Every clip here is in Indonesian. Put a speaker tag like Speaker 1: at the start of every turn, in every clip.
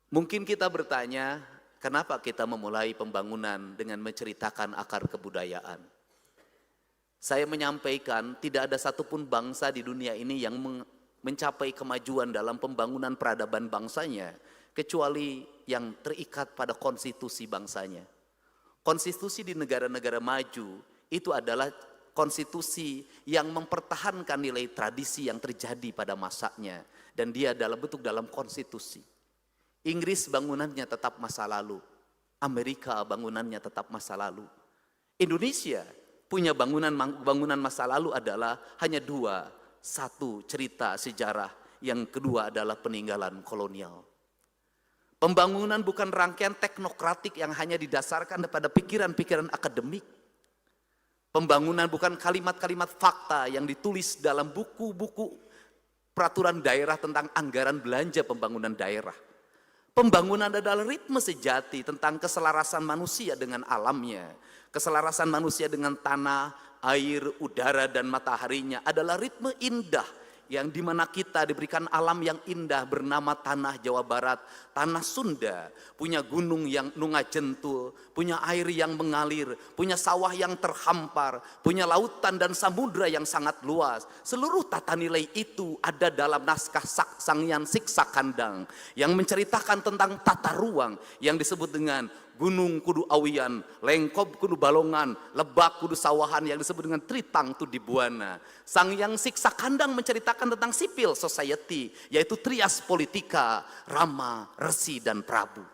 Speaker 1: Mungkin kita bertanya, kenapa kita memulai pembangunan dengan menceritakan akar kebudayaan? Saya menyampaikan tidak ada satupun bangsa di dunia ini yang mencapai kemajuan dalam pembangunan peradaban bangsanya, kecuali yang terikat pada konstitusi bangsanya. Konstitusi di negara-negara maju itu adalah konstitusi yang mempertahankan nilai tradisi yang terjadi pada masanya, dan dia dalam konstitusi. Inggris bangunannya tetap masa lalu, Amerika bangunannya tetap masa lalu. Indonesia punya bangunan masa lalu adalah hanya dua, satu cerita sejarah, yang kedua adalah peninggalan kolonial. Pembangunan bukan rangkaian teknokratik yang hanya didasarkan pada pikiran-pikiran akademik. Pembangunan bukan kalimat-kalimat fakta yang ditulis dalam buku-buku peraturan daerah tentang anggaran belanja pembangunan daerah. Pembangunan adalah ritme sejati tentang keselarasan manusia dengan alamnya. Keselarasan manusia dengan tanah, air, udara, dan mataharinya adalah ritme indah yang dimana kita diberikan alam yang indah bernama tanah Jawa Barat, tanah Sunda, punya gunung yang nungajentul, punya air yang mengalir, punya sawah yang terhampar, punya lautan dan samudra yang sangat luas. Seluruh tata nilai itu ada dalam naskah Sanghyang Siksa Kandang yang menceritakan tentang tata ruang yang disebut dengan gunung kudu awian, lengkop kudu balongan, lebak kudu sawahan yang disebut dengan tritang tu dibuana. Sanghyang Siksa Kandang menceritakan tentang civil society, yaitu trias politika, Rama, Resi, dan Prabu.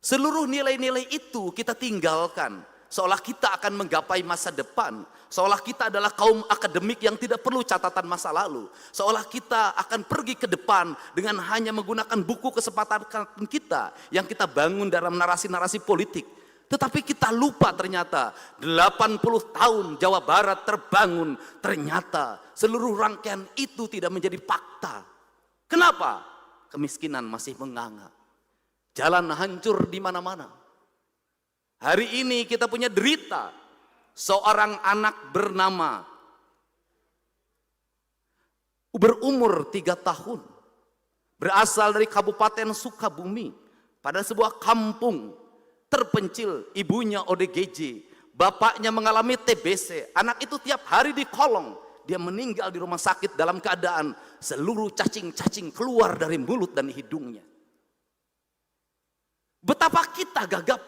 Speaker 1: Seluruh nilai-nilai itu kita tinggalkan, seolah kita akan menggapai masa depan, seolah kita adalah kaum akademik yang tidak perlu catatan masa lalu, seolah kita akan pergi ke depan dengan hanya menggunakan buku kesempatan kita yang kita bangun dalam narasi-narasi politik. Tetapi kita lupa ternyata 80 tahun Jawa Barat terbangun, ternyata seluruh rangkaian itu tidak menjadi fakta. Kenapa? Kemiskinan masih menganga, jalan hancur di mana-mana. Hari ini kita punya derita seorang anak berumur 3 tahun, berasal dari Kabupaten Sukabumi, pada sebuah kampung terpencil. Ibunya ODGJ, bapaknya mengalami TBC. Anak itu tiap hari dikolong, dia meninggal di rumah sakit dalam keadaan seluruh cacing-cacing keluar dari mulut dan hidungnya. Betapa kita gagap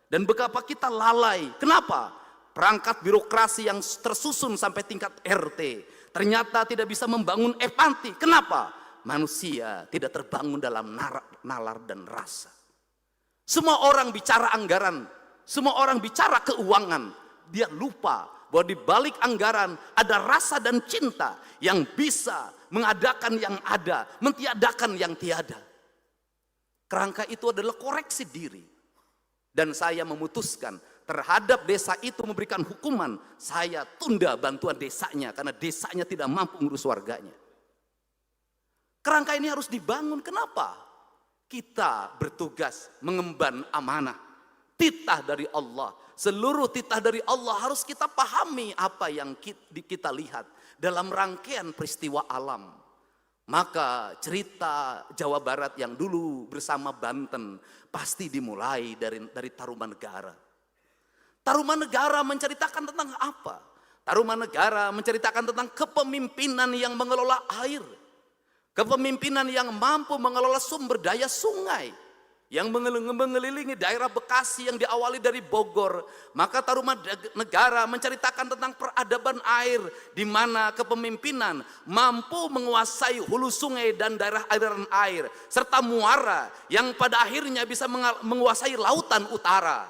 Speaker 1: dan betapa kita lalai. Kenapa? Perangkat birokrasi yang tersusun sampai tingkat RT ternyata tidak bisa membangun empati. Kenapa? Manusia tidak terbangun dalam nalar dan rasa. Semua orang bicara anggaran, semua orang bicara keuangan. Dia lupa bahwa di balik anggaran ada rasa dan cinta yang bisa mengadakan yang ada, mentiadakan yang tiada. Kerangka itu adalah koreksi diri. Dan saya memutuskan terhadap desa itu memberikan hukuman. Saya tunda bantuan desanya karena desanya tidak mampu ngurus warganya. Kerangka ini harus dibangun. Kenapa? Kita bertugas mengemban amanah, titah dari Allah. Seluruh titah dari Allah harus kita pahami apa yang kita lihat dalam rangkaian peristiwa alam. Maka cerita Jawa Barat yang dulu bersama Banten pasti dimulai dari Tarumanegara. Tarumanegara menceritakan tentang apa? Tarumanegara menceritakan tentang kepemimpinan yang mengelola air. Kepemimpinan yang mampu mengelola sumber daya sungai yang mengelilingi daerah Bekasi yang diawali dari Bogor. Maka Tarumanegara menceritakan tentang peradaban air, di mana kepemimpinan mampu menguasai hulu sungai dan daerah aliran air, serta muara yang pada akhirnya bisa menguasai lautan utara.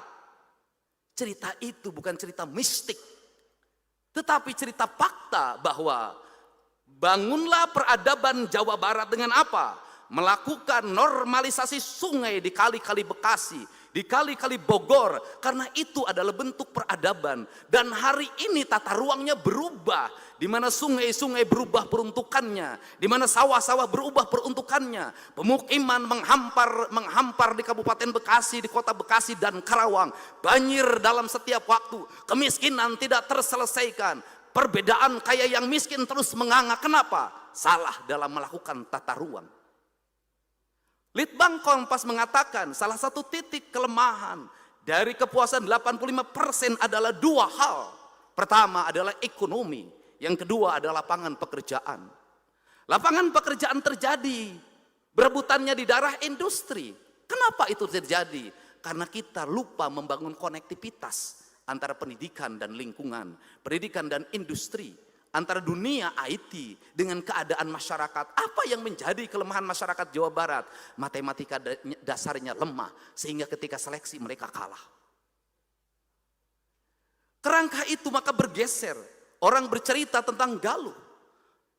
Speaker 1: Cerita itu bukan cerita mistik, tetapi cerita fakta bahwa bangunlah peradaban Jawa Barat dengan apa? Melakukan normalisasi sungai di kali-kali Bekasi, di kali-kali Bogor, karena itu adalah bentuk peradaban. Dan hari ini tata ruangnya berubah, di mana sungai-sungai berubah peruntukannya, di mana sawah-sawah berubah peruntukannya, pemukiman menghampar di Kabupaten Bekasi, di Kota Bekasi dan Karawang, banjir dalam setiap waktu, kemiskinan tidak terselesaikan, perbedaan kaya yang miskin terus menganga. Kenapa? Salah dalam melakukan tata ruang. Litbang Kompas mengatakan salah satu titik kelemahan dari kepuasan 85% adalah dua hal. Pertama adalah ekonomi, yang kedua adalah lapangan pekerjaan. Lapangan pekerjaan terjadi, berebutannya di daerah industri. Kenapa itu terjadi? Karena kita lupa membangun konektivitas antara pendidikan dan lingkungan, pendidikan dan industri, antara dunia IT dengan keadaan masyarakat. Apa yang menjadi kelemahan masyarakat Jawa Barat? Matematika dasarnya lemah, sehingga ketika seleksi mereka kalah. Kerangka itu maka bergeser. Orang bercerita tentang Galuh.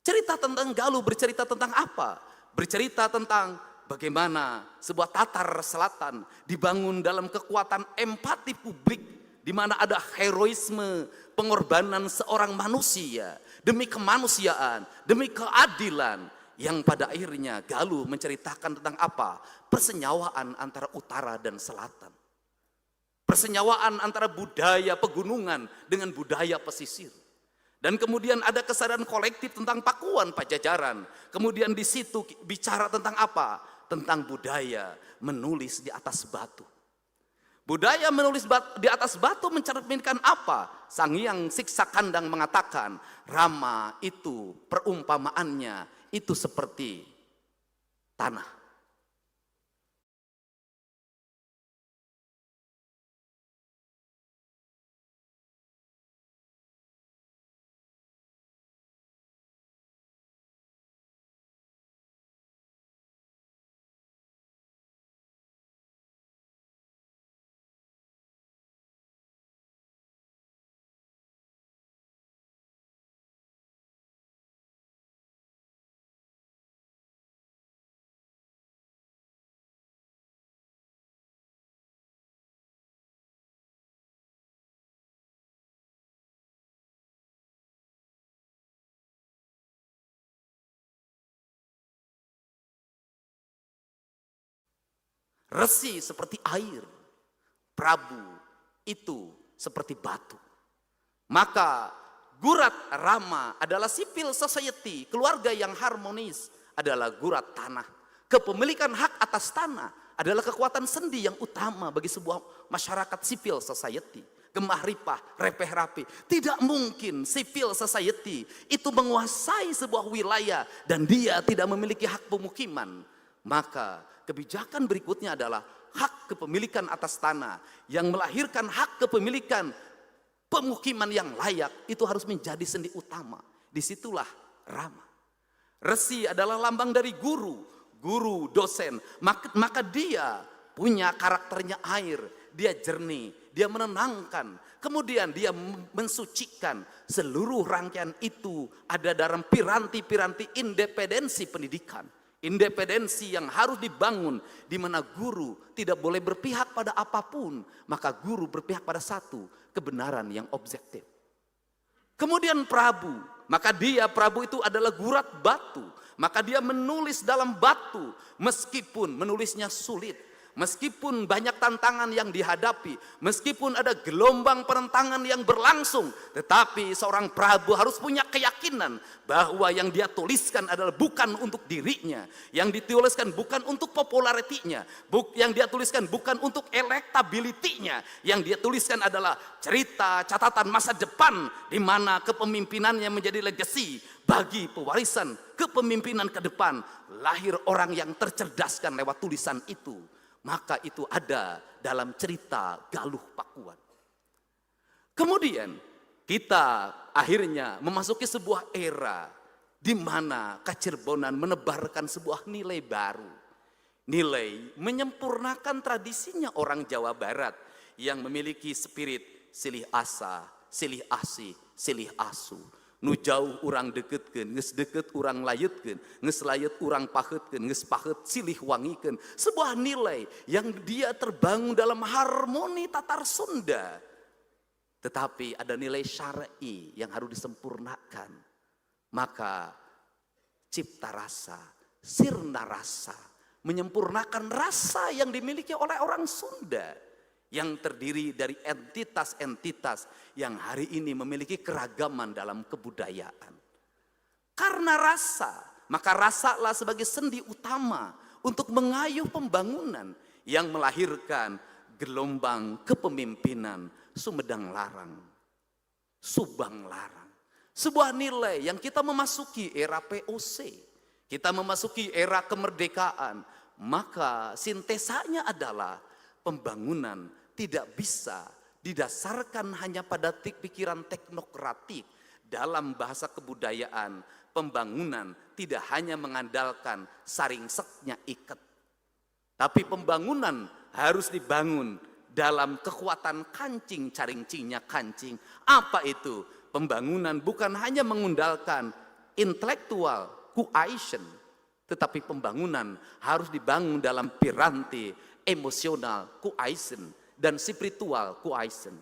Speaker 1: Cerita tentang Galuh bercerita tentang apa? Bercerita tentang bagaimana sebuah Tatar Selatan dibangun dalam kekuatan empati publik, di mana ada heroisme, pengorbanan seorang manusia demi kemanusiaan, demi keadilan, yang pada akhirnya Galuh menceritakan tentang apa? Persenyawaan antara utara dan selatan. Persenyawaan antara budaya pegunungan dengan budaya pesisir. Dan kemudian ada kesadaran kolektif tentang Pakuan Pajajaran. Kemudian di situ bicara tentang apa? Tentang budaya menulis di atas batu. Budaya menulis di atas batu mencerminkan apa? Sang Hyang Siksa Kandang mengatakan, Rama itu perumpamaannya itu seperti tanah. Resi seperti air, Prabu itu seperti batu. Maka gurat Rama adalah civil society, keluarga yang harmonis adalah gurat tanah. Kepemilikan hak atas tanah adalah kekuatan sendi yang utama bagi sebuah masyarakat civil society. Gemah ripah, repeh rapi. Tidak mungkin civil society itu menguasai sebuah wilayah dan dia tidak memiliki hak pemukiman. Maka kebijakan berikutnya adalah hak kepemilikan atas tanah yang melahirkan hak kepemilikan pemukiman yang layak. Itu harus menjadi sendi utama. Disitulah Rama. Resi adalah lambang dari guru, dosen. Maka dia punya karakternya air. Dia jernih, dia menenangkan. Kemudian dia mensucikan. Seluruh rangkaian itu ada dalam piranti-piranti independensi pendidikan. Independensi yang harus dibangun, di mana guru tidak boleh berpihak pada apapun, maka guru berpihak pada satu, kebenaran yang objektif. Kemudian Prabu, maka Prabu itu adalah gurat batu, maka dia menulis dalam batu, meskipun menulisnya sulit. Meskipun banyak tantangan yang dihadapi, meskipun ada gelombang penentangan yang berlangsung, tetapi seorang Prabu harus punya keyakinan bahwa yang dia tuliskan adalah bukan untuk dirinya, yang dituliskan bukan untuk popularitinya, yang dia tuliskan bukan untuk elektabilitinya, yang dia tuliskan adalah cerita catatan masa depan di mana kepemimpinannya menjadi legacy bagi pewarisan kepemimpinan ke depan. Lahir orang yang tercerdaskan lewat tulisan itu. Maka itu ada dalam cerita Galuh Pakuan. Kemudian kita akhirnya memasuki sebuah era di mana Kacirbonan menebarkan sebuah nilai baru. Nilai menyempurnakan tradisinya orang Jawa Barat yang memiliki spirit silih asa, silih asih, silih asu. Nu jauh urang deketkeun, geus deket urang layetkeun, geus layet urang pahetkeun, geus pahet silih wangikeun. Sebuah nilai yang dia terbangun dalam harmoni Tatar Sunda. Tetapi ada nilai syar'i yang harus disempurnakan. Maka cipta rasa, sirna rasa, menyempurnakan rasa yang dimiliki oleh orang Sunda. Yang terdiri dari entitas-entitas yang hari ini memiliki keragaman dalam kebudayaan. Karena rasa, maka rasalah sebagai sendi utama untuk mengayuh pembangunan yang melahirkan gelombang kepemimpinan Sumedang Larang, Subang Larang. Sebuah nilai yang kita memasuki era POC, kita memasuki era kemerdekaan, maka sintesanya adalah pembangunan tidak bisa didasarkan hanya pada pikiran teknokratik. Dalam bahasa kebudayaan, pembangunan tidak hanya mengandalkan saringseknya iket, tapi pembangunan harus dibangun dalam kekuatan kancing caringcingnya kancing. Apa itu? Pembangunan bukan hanya mengandalkan intelektual cohesion, tetapi pembangunan harus dibangun dalam piranti emosional cohesion dan spiritual cohesion.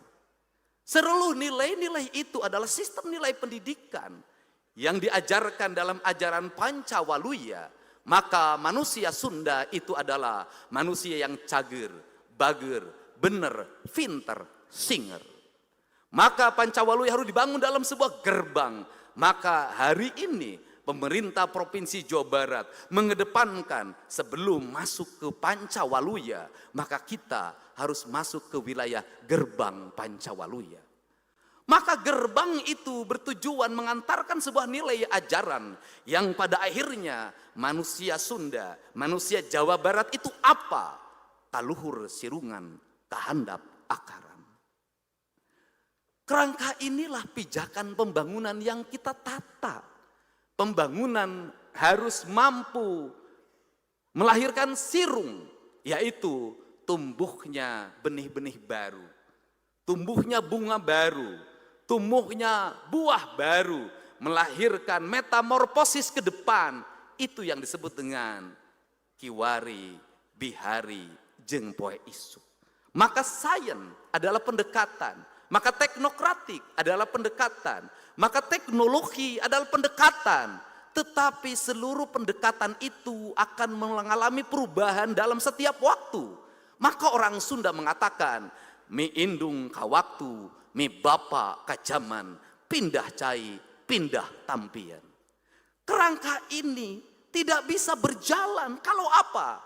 Speaker 1: Seluruh nilai-nilai itu adalah sistem nilai pendidikan yang diajarkan dalam ajaran Pancawaluya. Maka manusia Sunda itu adalah manusia yang cager, bager, bener, pinter, singer. Maka Pancawaluya harus dibangun dalam sebuah gerbang. Maka hari ini pemerintah Provinsi Jawa Barat mengedepankan sebelum masuk ke Pancawaluya, maka kita harus masuk ke wilayah gerbang Pancawaluya. Maka gerbang itu bertujuan mengantarkan sebuah nilai ajaran yang pada akhirnya manusia Sunda, manusia Jawa Barat itu apa? Kaluhur sirungan, kahandap akaran. Kerangka inilah pijakan pembangunan yang kita tata. Pembangunan harus mampu melahirkan sirung, yaitu tumbuhnya benih-benih baru, tumbuhnya bunga baru, tumbuhnya buah baru, melahirkan metamorfosis ke depan. Itu yang disebut dengan kiwari, bihari, jeung poe isu. Maka sains adalah pendekatan, maka teknokratik adalah pendekatan, maka teknologi adalah pendekatan. Tetapi seluruh pendekatan itu akan mengalami perubahan dalam setiap waktu. Maka orang Sunda mengatakan, mi indung ka waktu, mi bapa ka zaman, pindah cai, pindah tampian. Kerangka ini tidak bisa berjalan kalau apa?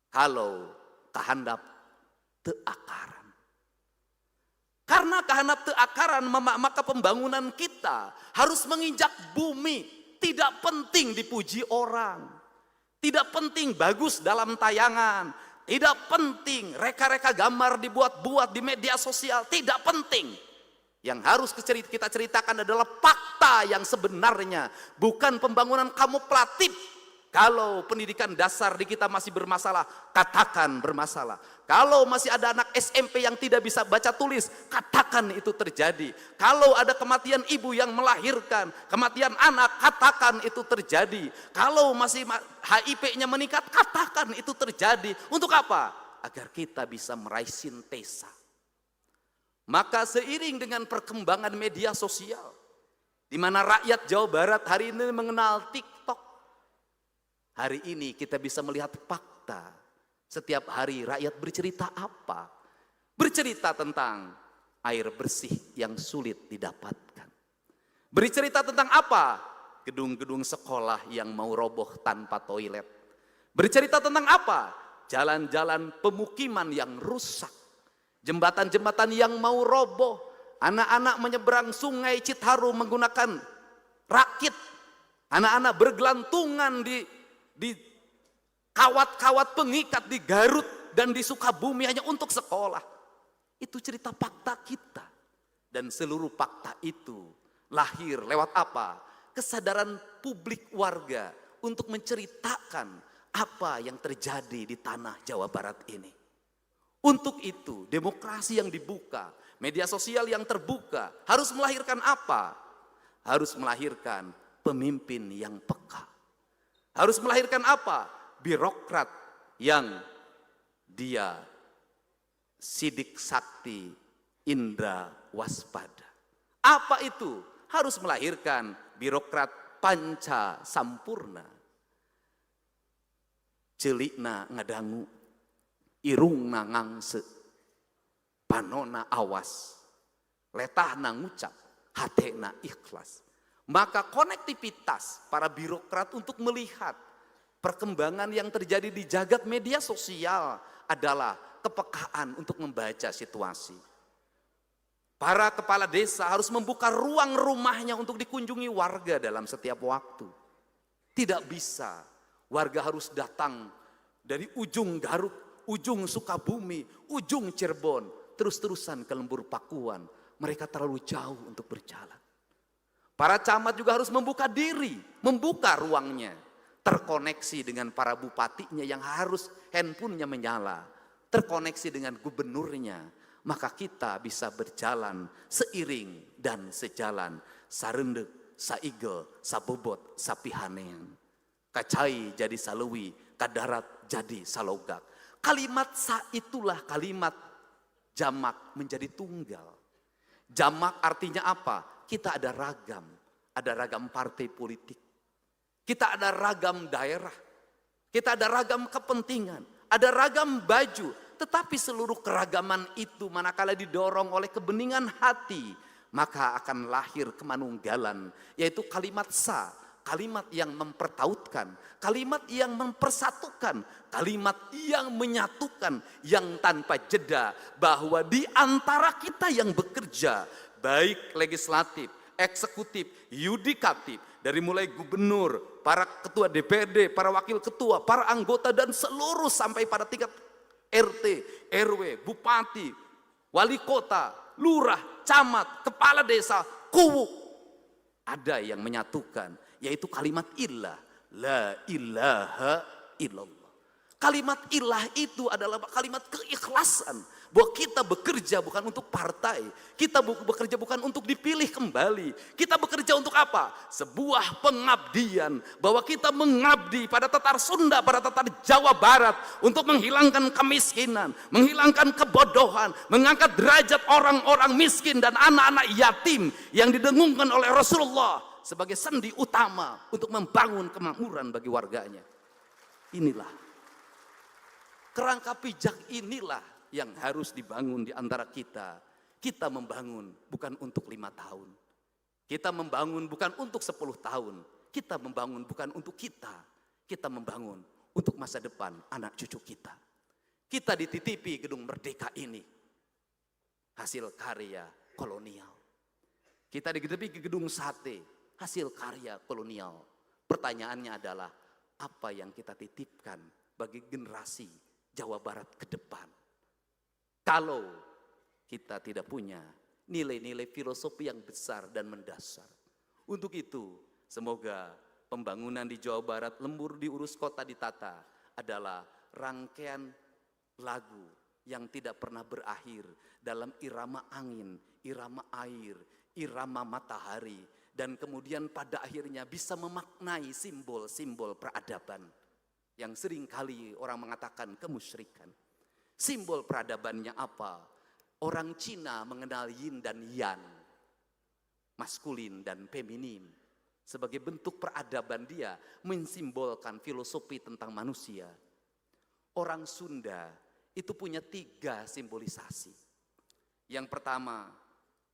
Speaker 1: Kalau kehandap teu akaran. Karena kehandap teu akaran, maka pembangunan kita harus menginjak bumi. Tidak penting dipuji orang, tidak penting bagus dalam tayangan, tidak penting reka-reka gambar dibuat-buat di media sosial, tidak penting. Yang harus kita ceritakan adalah fakta yang sebenarnya, bukan pembangunan kamuflatif. Kalau pendidikan dasar di kita masih bermasalah, katakan bermasalah. Kalau masih ada anak SMP yang tidak bisa baca tulis, katakan itu terjadi. Kalau ada kematian ibu yang melahirkan, kematian anak, katakan itu terjadi. Kalau masih HIV-nya meningkat, katakan itu terjadi. Untuk apa? Agar kita bisa meraih sintesa. Maka seiring dengan perkembangan media sosial, di mana rakyat Jawa Barat hari ini mengenal TikTok, hari ini kita bisa melihat fakta. Setiap hari rakyat bercerita apa? Bercerita tentang air bersih yang sulit didapatkan. Bercerita tentang apa? Gedung-gedung sekolah yang mau roboh tanpa toilet. Bercerita tentang apa? Jalan-jalan pemukiman yang rusak. Jembatan-jembatan yang mau roboh. Anak-anak menyeberang sungai Citarum menggunakan rakit. Anak-anak bergelantungan di kawat-kawat pengikat di Garut dan di Sukabumi hanya untuk sekolah. Itu cerita fakta kita. Dan seluruh fakta itu lahir lewat apa? Kesadaran publik warga untuk menceritakan apa yang terjadi di tanah Jawa Barat ini. Untuk itu demokrasi yang dibuka, media sosial yang terbuka harus melahirkan apa? Harus melahirkan pemimpin yang peka. Harus melahirkan apa? Birokrat yang dia sidik sakti, indra waspada. Apa itu? Harus melahirkan birokrat panca sampurna. Celikna ngadangu, irungna ngangse, panona awas, letahna ngucap, hatena ikhlas. Maka konektivitas para birokrat untuk melihat Perkembangan yang terjadi di jagat media sosial adalah kepekaan untuk membaca situasi. Para kepala desa harus membuka ruang rumahnya untuk dikunjungi warga dalam setiap waktu. Tidak bisa warga harus datang dari ujung Garut, ujung Sukabumi, ujung Cirebon, terus-terusan ke Lembur Pakuan. Mereka terlalu jauh untuk berjalan. Para camat juga harus membuka diri, membuka ruangnya. Terkoneksi dengan para bupatinya yang harus handphonenya menyala. Terkoneksi dengan gubernurnya. Maka kita bisa berjalan seiring dan sejalan. Sarendek, saigel, sabobot, sapihanean. Kacai jadi salewi, kadarat jadi salogak. Kalimat sa itulah kalimat jamak menjadi tunggal. Jamak artinya apa? Kita ada ragam partai politik. Kita ada ragam daerah. Kita ada ragam kepentingan. Ada ragam baju. Tetapi seluruh keragaman itu manakala didorong oleh kebeningan hati, maka akan lahir kemanunggalan, yaitu kalimat sa, kalimat yang mempertautkan, kalimat yang mempersatukan, kalimat yang menyatukan, yang tanpa jeda, bahwa di antara kita yang bekerja, baik legislatif, eksekutif, yudikatif, dari mulai gubernur, para ketua DPRD, para wakil ketua, para anggota, dan seluruh sampai pada tingkat RT, RW, bupati, wali kota, lurah, camat, kepala desa, kuwu. Ada yang menyatukan, yaitu kalimat ilah. La ilaha illallah. Kalimat ilah itu adalah kalimat keikhlasan. Bahwa kita bekerja bukan untuk partai. Kita bekerja bukan untuk dipilih kembali. Kita bekerja untuk apa? Sebuah pengabdian. Bahwa kita mengabdi pada Tatar Sunda, pada Tatar Jawa Barat. Untuk menghilangkan kemiskinan, menghilangkan kebodohan, mengangkat derajat orang-orang miskin dan anak-anak yatim yang didengungkan oleh Rasulullah sebagai sendi utama untuk membangun kemakmuran bagi warganya. Inilah kerangka pijak, inilah yang harus dibangun di antara kita. Kita membangun bukan untuk 5 tahun. Kita membangun bukan untuk 10 tahun. Kita membangun bukan untuk kita. Kita membangun untuk masa depan anak cucu kita. Kita dititipi Gedung Merdeka ini hasil karya kolonial. Kita dititipi Gedung Sate hasil karya kolonial. Pertanyaannya adalah, apa yang kita titipkan bagi generasi Jawa Barat ke depan? Kalau kita tidak punya nilai-nilai filosofi yang besar dan mendasar. Untuk itu, semoga pembangunan di Jawa Barat, lembur diurus, kota ditata, adalah rangkaian lagu yang tidak pernah berakhir dalam irama angin, irama air, irama matahari, dan kemudian pada akhirnya bisa memaknai simbol-simbol peradaban yang seringkali orang mengatakan kemusyrikan. Simbol peradabannya apa? Orang Cina mengenal yin dan yang, maskulin dan feminim. Sebagai bentuk peradaban dia mensimbolkan filosofi tentang manusia. Orang Sunda itu punya 3 simbolisasi. Yang pertama,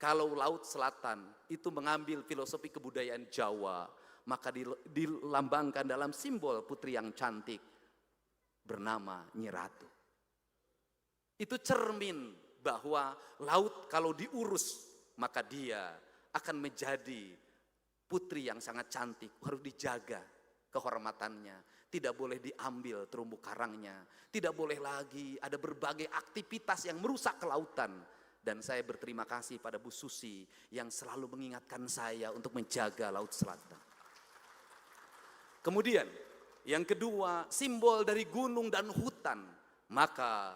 Speaker 1: kalau Laut Selatan itu mengambil filosofi kebudayaan Jawa, maka dilambangkan dalam simbol putri yang cantik bernama Nyi Ratu. Itu cermin bahwa laut kalau diurus, maka dia akan menjadi putri yang sangat cantik. Harus dijaga kehormatannya. Tidak boleh diambil terumbu karangnya. Tidak boleh lagi ada berbagai aktivitas yang merusak kelautan. Dan saya berterima kasih pada Bu Susi yang selalu mengingatkan saya untuk menjaga Laut Selatan. Kemudian yang kedua, simbol dari gunung dan hutan. Maka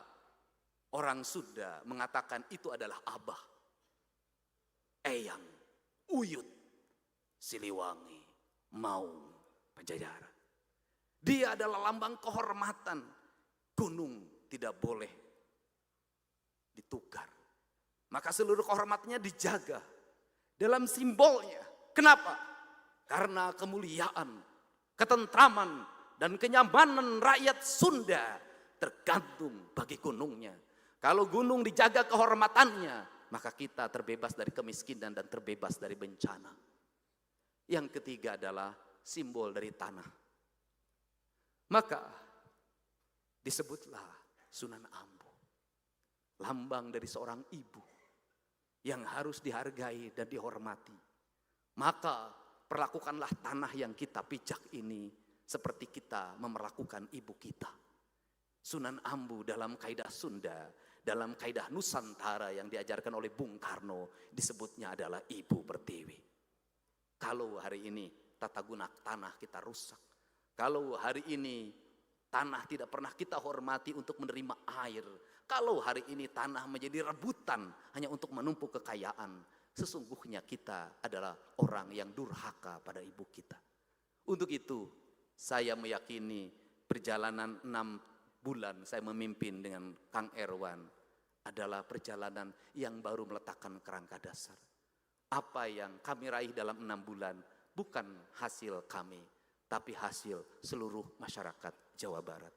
Speaker 1: orang Sunda mengatakan itu adalah Abah, Eyang, Uyut, Siliwangi, Maung, Pajajaran. Dia adalah lambang kehormatan. Gunung tidak boleh ditukar. Maka seluruh kehormatannya dijaga dalam simbolnya. Kenapa? Karena kemuliaan, ketentraman, dan kenyamanan rakyat Sunda tergantung bagi gunungnya. Kalau gunung dijaga kehormatannya, maka kita terbebas dari kemiskinan dan terbebas dari bencana. Yang ketiga adalah simbol dari tanah. Maka disebutlah Sunan Ambu, lambang dari seorang ibu yang harus dihargai dan dihormati. Maka perlakukanlah tanah yang kita pijak ini seperti kita memperlakukan ibu kita. Sunan Ambu dalam kaidah Sunda, dalam kaidah Nusantara yang diajarkan oleh Bung Karno, disebutnya adalah ibu pertiwi. Kalau hari ini tata guna tanah kita rusak, kalau hari ini tanah tidak pernah kita hormati untuk menerima air, kalau hari ini tanah menjadi rebutan hanya untuk menumpuk kekayaan, sesungguhnya kita adalah orang yang durhaka pada ibu kita. Untuk itu, saya meyakini perjalanan 6 bulan saya memimpin dengan Kang Erwan adalah perjalanan yang baru meletakkan kerangka dasar. Apa yang kami raih dalam 6 bulan bukan hasil kami, tapi hasil seluruh masyarakat Jawa Barat.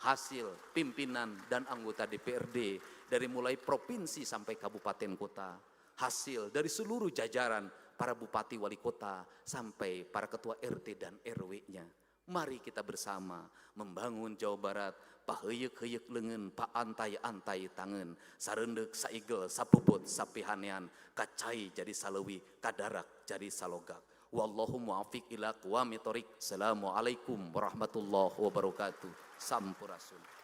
Speaker 1: Hasil pimpinan dan anggota DPRD dari mulai provinsi sampai kabupaten kota. Hasil dari seluruh jajaran para bupati wali kota sampai para ketua RT dan RW-nya. Mari kita bersama membangun Jawa Barat, paheyeuk-heyeuk leungeun, paantai-antai tangan, sareundek saigel, sapuput, sapihanean, kacai jadi saleuwi, kadarak jadi salogak. Wallahu muwaffiq ila aqwamit thoriq. Assalamualaikum warahmatullahi wabarakatuh. Sampurasun.